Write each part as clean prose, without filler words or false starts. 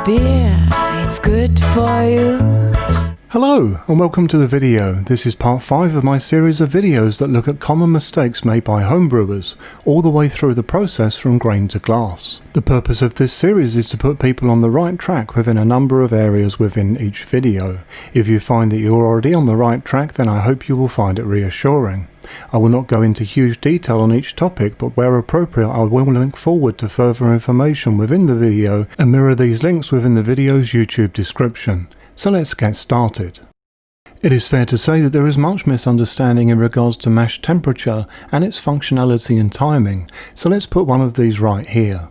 beer, it's good for you. Hello and welcome to the video. This is part 5 of my series of videos that look at common mistakes made by homebrewers, all the way through the process from grain to glass. The purpose of this series is to put people on the right track within a number of areas within each video. If you find that you're already on the right track, then I hope you will find it reassuring. I will not go into huge detail on each topic, but where appropriate I will link forward to further information within the video and mirror these links within the video's YouTube description. So let's get started. It is fair to say that there is much misunderstanding in regards to mash temperature and its functionality and timing, so let's put one of these right here.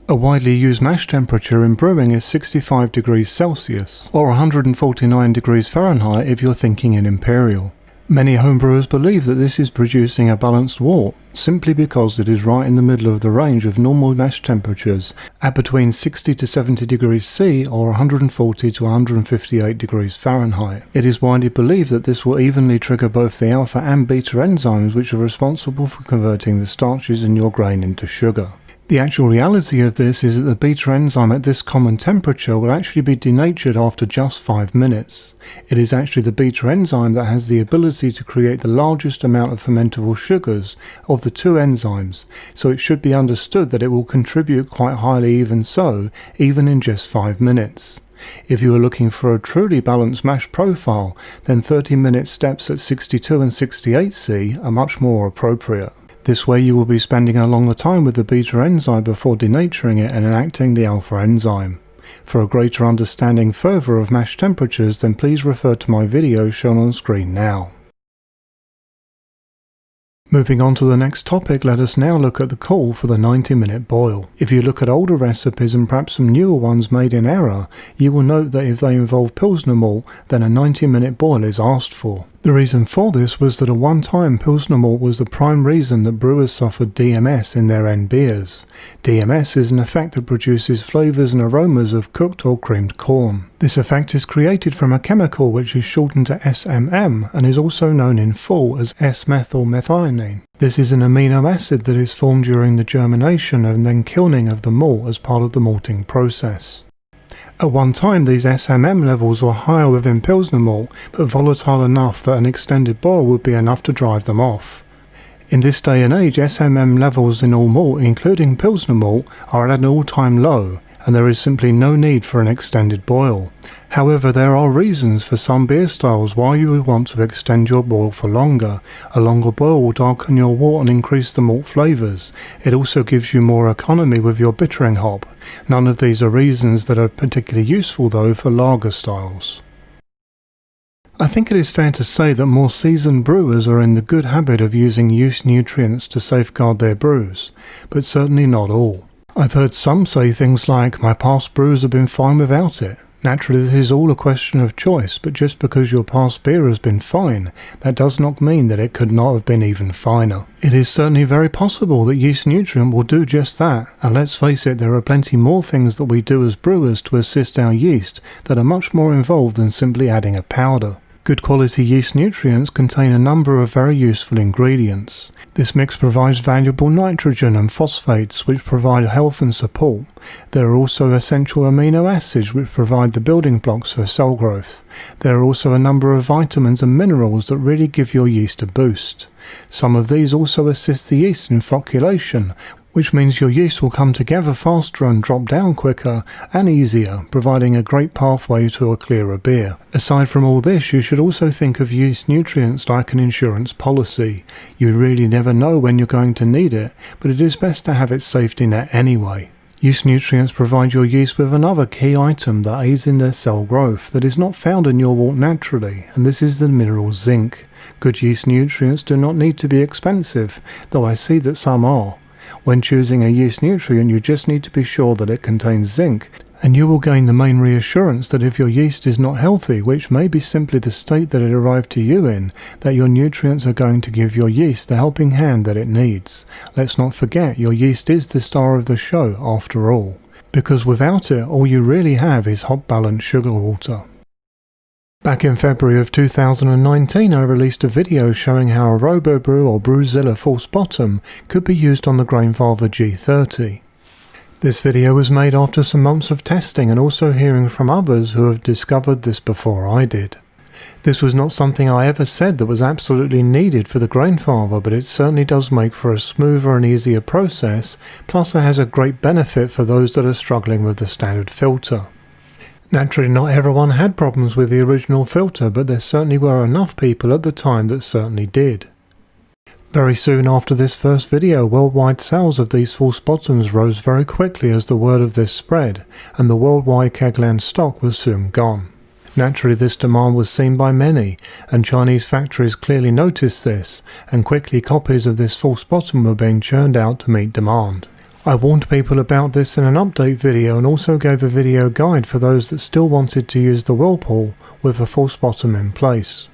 A widely used mash temperature in brewing is 65 degrees Celsius, or 149 degrees Fahrenheit if you're thinking in imperial. Many homebrewers believe that this is producing a balanced wort, simply because it is right in the middle of the range of normal mash temperatures at between 60 to 70 degrees C or 140 to 158 degrees Fahrenheit. It is widely believed that this will evenly trigger both the alpha and beta enzymes which are responsible for converting the starches in your grain into sugar. The actual reality of this is that the beta enzyme at this common temperature will actually be denatured after just 5 minutes. It is actually the beta enzyme that has the ability to create the largest amount of fermentable sugars of the two enzymes, so it should be understood that it will contribute quite highly even in just 5 minutes. If you are looking for a truly balanced mash profile, then 30-minute steps at 62 and 68 C are much more appropriate. This way you will be spending a longer time with the beta enzyme before denaturing it and enacting the alpha enzyme. For a greater understanding further of mash temperatures, then please refer to my video shown on screen now. Moving on to the next topic, let us now look at the call for the 90-minute boil. If you look at older recipes and perhaps some newer ones made in error, you will note that if they involve Pilsner malt, then a 90-minute boil is asked for. The reason for this was that at one time Pilsner malt was the prime reason that brewers suffered DMS in their end beers. DMS is an effect that produces flavours and aromas of cooked or creamed corn. This effect is created from a chemical which is shortened to SMM and is also known in full as S-methylmethionine. This is an amino acid that is formed during the germination and then kilning of the malt as part of the malting process. At one time these SMM levels were higher within Pilsner malt, but volatile enough that an extended boil would be enough to drive them off. In this day and age, SMM levels in all malt, including Pilsner malt, are at an all-time low, and there is simply no need for an extended boil. However, there are reasons for some beer styles why you would want to extend your boil for longer. A longer boil will darken your wort and increase the malt flavours. It also gives you more economy with your bittering hop. None of these are reasons that are particularly useful though for lager styles. I think it is fair to say that more seasoned brewers are in the good habit of using yeast nutrients to safeguard their brews, but certainly not all. I've heard some say things like, "My past brews have been fine without it." Naturally, this is all a question of choice, but just because your past beer has been fine, that does not mean that it could not have been even finer. It is certainly very possible that yeast nutrient will do just that, and let's face it, there are plenty more things that we do as brewers to assist our yeast that are much more involved than simply adding a powder. Good quality yeast nutrients contain a number of very useful ingredients. This mix provides valuable nitrogen and phosphates which provide health and support. There are also essential amino acids which provide the building blocks for cell growth. There are also a number of vitamins and minerals that really give your yeast a boost. Some of these also assist the yeast in flocculation, which means your yeast will come together faster and drop down quicker and easier, providing a great pathway to a clearer beer. Aside from all this, you should also think of yeast nutrients like an insurance policy. You really never know when you're going to need it, but it is best to have its safety net anyway. Yeast nutrients provide your yeast with another key item that aids in their cell growth that is not found in your wort naturally, and this is the mineral zinc. Good yeast nutrients do not need to be expensive, though I see that some are. When choosing a yeast nutrient, you just need to be sure that it contains zinc, and you will gain the main reassurance that if your yeast is not healthy, which may be simply the state that it arrived to you in, that your nutrients are going to give your yeast the helping hand that it needs. Let's not forget, your yeast is the star of the show after all, because without it, all you really have is hot balanced sugar water. Back in February of 2019 I released a video showing how a RoboBrew or Brewzilla false bottom could be used on the Grainfather G30. This video was made after some months of testing and also hearing from others who have discovered this before I did. This was not something I ever said that was absolutely needed for the Grainfather, but it certainly does make for a smoother and easier process, plus it has a great benefit for those that are struggling with the standard filter. Naturally, not everyone had problems with the original filter, but there certainly were enough people at the time that certainly did. Very soon after this first video, worldwide sales of these false bottoms rose very quickly as the word of this spread, and the worldwide kegland stock was soon gone. Naturally, this demand was seen by many, and Chinese factories clearly noticed this, and quickly copies of this false bottom were being churned out to meet demand. I warned people about this in an update video and also gave a video guide for those that still wanted to use the Whirlpool with a false bottom in place.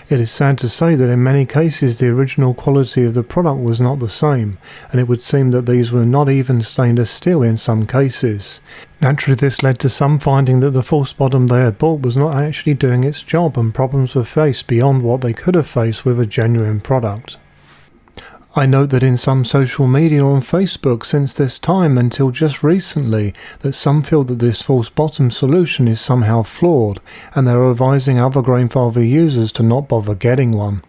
It is sad to say that in many cases the original quality of the product was not the same, and it would seem that these were not even stainless steel in some cases. Naturally, this led to some finding that the false bottom they had bought was not actually doing its job, and problems were faced beyond what they could have faced with a genuine product. I note that in some social media on Facebook since this time until just recently that some feel that this false bottom solution is somehow flawed, and they are advising other Grainfather users to not bother getting one.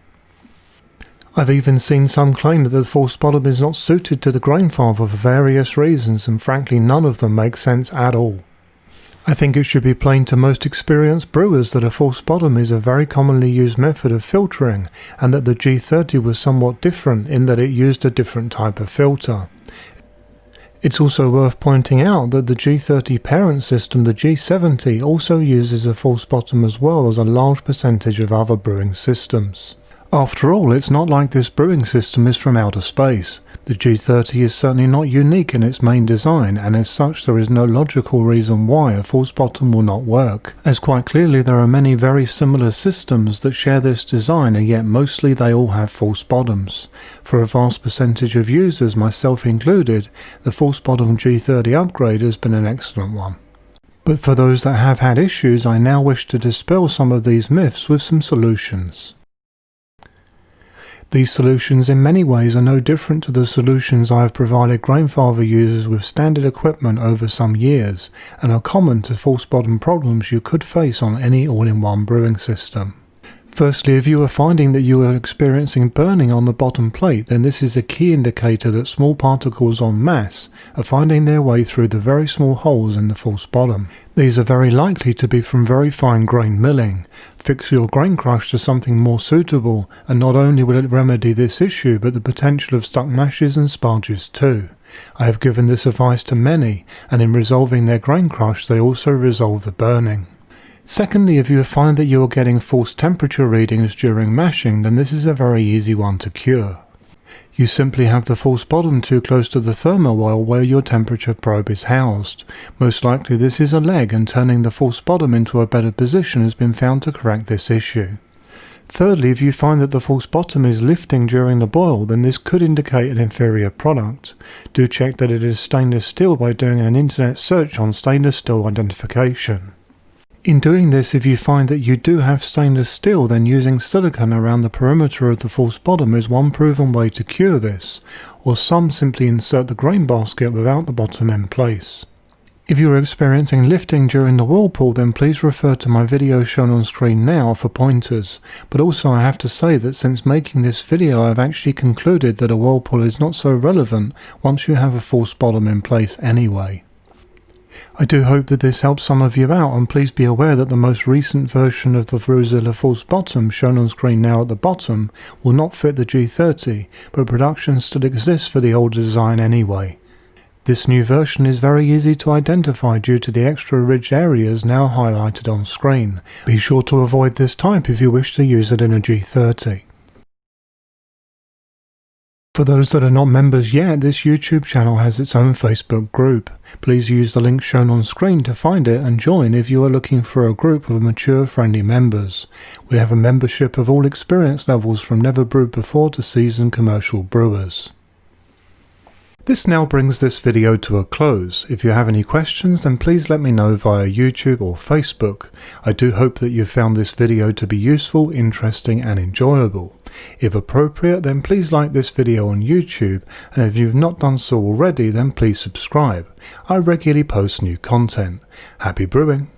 I've even seen some claim that the false bottom is not suited to the Grainfather for various reasons, and frankly none of them make sense at all. I think it should be plain to most experienced brewers that a false bottom is a very commonly used method of filtering, and that the G30 was somewhat different in that it used a different type of filter. It's also worth pointing out that the G30 parent system, the G70, also uses a false bottom as well as a large percentage of other brewing systems. After all, it's not like this brewing system is from outer space. The G30 is certainly not unique in its main design, and as such there is no logical reason why a false bottom will not work, as quite clearly there are many very similar systems that share this design, and yet mostly they all have false bottoms. For a vast percentage of users, myself included, the false bottom G30 upgrade has been an excellent one. But for those that have had issues, I now wish to dispel some of these myths with some solutions. These solutions in many ways are no different to the solutions I have provided Grainfather users with standard equipment over some years, and are common to false bottom problems you could face on any all-in-one brewing system. Firstly, if you are finding that you are experiencing burning on the bottom plate, then this is a key indicator that small particles en masse are finding their way through the very small holes in the false bottom. These are very likely to be from very fine grain milling. Fix your grain crush to something more suitable, and not only will it remedy this issue, but the potential of stuck mashes and sparges too. I have given this advice to many, and in resolving their grain crush they also resolve the burning. Secondly, if you find that you are getting false temperature readings during mashing, then this is a very easy one to cure. You simply have the false bottom too close to the thermo-oil where your temperature probe is housed. Most likely this is a leg, and turning the false bottom into a better position has been found to correct this issue. Thirdly, if you find that the false bottom is lifting during the boil, then this could indicate an inferior product. Do check that it is stainless steel by doing an internet search on stainless steel identification. In doing this, if you find that you do have stainless steel, then using silicone around the perimeter of the false bottom is one proven way to cure this, or some simply insert the grain basket without the bottom in place. If you are experiencing lifting during the Whirlpool, then please refer to my video shown on screen now for pointers, but also I have to say that since making this video I have actually concluded that a Whirlpool is not so relevant once you have a false bottom in place anyway. I do hope that this helps some of you out, and please be aware that the most recent version of the Brewzilla false bottom shown on screen now at the bottom will not fit the G30, but production still exists for the older design anyway. This new version is very easy to identify due to the extra ridged areas now highlighted on screen. Be sure to avoid this type if you wish to use it in a G30. For those that are not members yet, this YouTube channel has its own Facebook group. Please use the link shown on screen to find it and join if you are looking for a group of mature, friendly members. We have a membership of all experience levels from never brewed before to seasoned commercial brewers. This now brings this video to a close. If you have any questions, then please let me know via YouTube or Facebook. I do hope that you found this video to be useful, interesting and enjoyable. If appropriate, then please like this video on YouTube, and if you've not done so already, then please subscribe. I regularly post new content. Happy brewing!